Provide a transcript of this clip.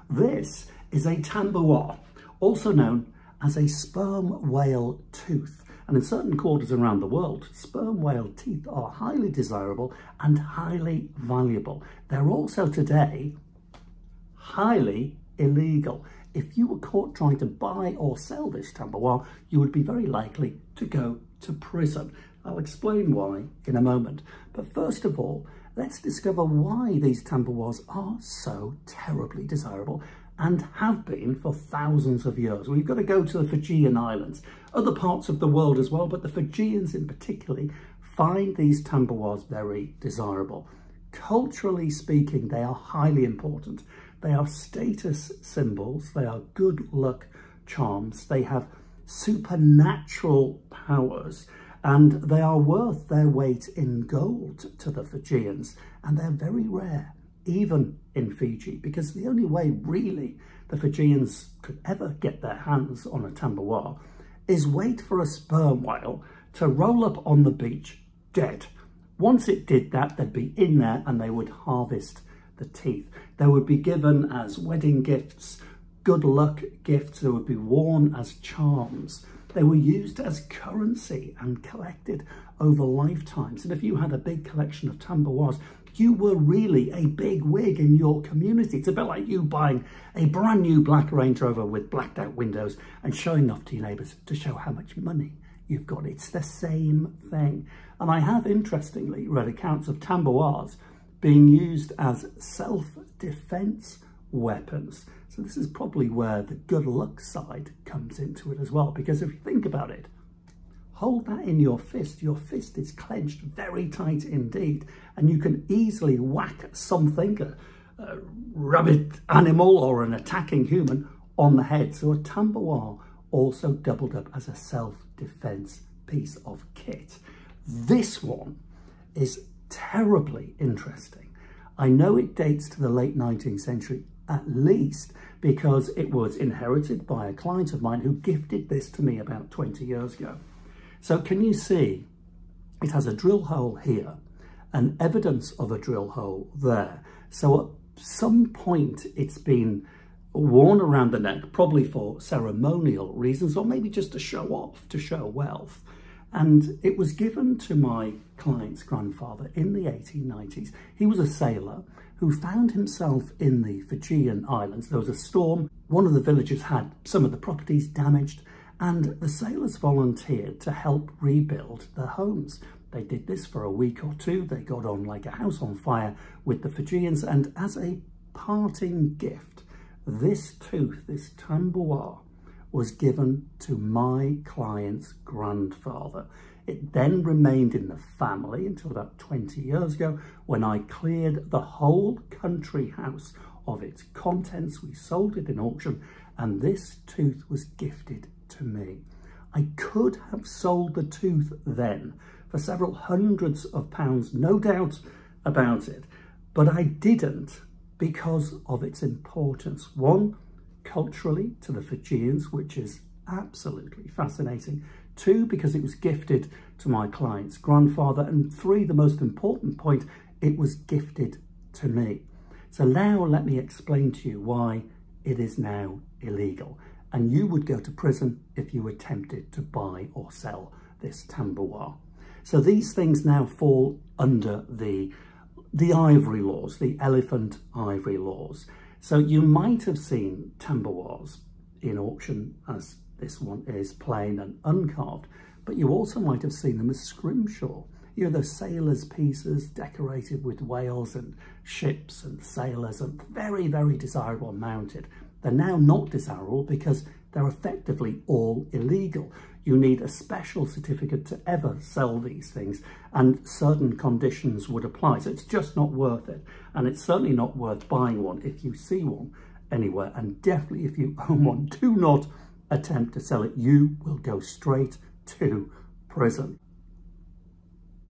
This is a Tabua, also known as a sperm whale tooth. And in certain quarters around the world, sperm whale teeth are highly desirable and highly valuable. They're also today highly illegal. If you were caught trying to buy or sell this Tabua, you would be very likely to go to prison. I'll explain why in a moment. But first of all, let's discover why these Tabuas are so terribly desirable and have been for thousands of years. We've got to go to the Fijian Islands, other parts of the world as well, but the Fijians in particular find these Tabuas very desirable. Culturally speaking, they are highly important. They are status symbols, they are good luck charms, they have supernatural powers, and they are worth their weight in gold to the Fijians, and they're very rare, even in Fiji, because the only way really the Fijians could ever get their hands on a Tabua is wait for a sperm whale to roll up on the beach dead. Once it did that, they'd be in there and they would harvest the teeth. They would be given as wedding gifts, good luck gifts. They would be worn as charms. They were used as currency and collected over lifetimes. And if you had a big collection of Tabuas, you were really a big wig in your community. It's a bit like you buying a brand new black Range Rover with blacked out windows and showing off to your neighbours to show how much money you've got. It's the same thing. And I have, interestingly, read accounts of Tabuas being used as self-defense weapons. So this is probably where the good luck side comes into it as well, because if you think about it, hold that in your fist is clenched very tight indeed, and you can easily whack something, a rabbit animal or an attacking human, on the head. So a Tabua also doubled up as a self-defense piece of kit. This one is terribly interesting. I know it dates to the late 19th century, at least because it was inherited by a client of mine who gifted this to me about 20 years ago. So can you see it has a drill hole here and evidence of a drill hole there. So at some point it's been worn around the neck, probably for ceremonial reasons, or maybe just to show off, to show wealth. And it was given to my client's grandfather in the 1890s. He was a sailor who found himself in the Fijian Islands. There was a storm. One of the villagers had some of the properties damaged, and the sailors volunteered to help rebuild their homes. They did this for a week or two. They got on like a house on fire with the Fijians, and as a parting gift, this tooth, this Tabua, was given to my client's grandfather. It then remained in the family until about 20 years ago, when I cleared the whole country house of its contents. We sold it in auction, and this tooth was gifted to me. I could have sold the tooth then for several hundreds of pounds, no doubt about it, but I didn't because of its importance. One, culturally to the Fijians, which is absolutely fascinating. Two, because it was gifted to my client's grandfather. And three, the most important point, it was gifted to me. So now let me explain to you why it is now illegal. And you would go to prison if you attempted to buy or sell this Tabua. So these things now fall under the Ivory Laws, the elephant ivory laws. So you might have seen Tabuas in auction, as this one is plain and uncarved, but you also might have seen them as scrimshaw. You know, the sailors' pieces decorated with whales and ships and sailors, and very, very desirable and mounted. They're now not desirable because they're effectively all illegal. You need a special certificate to ever sell these things, and certain conditions would apply. So it's just not worth it. And it's certainly not worth buying one if you see one anywhere. And definitely if you own one, do not attempt to sell it. You will go straight to prison.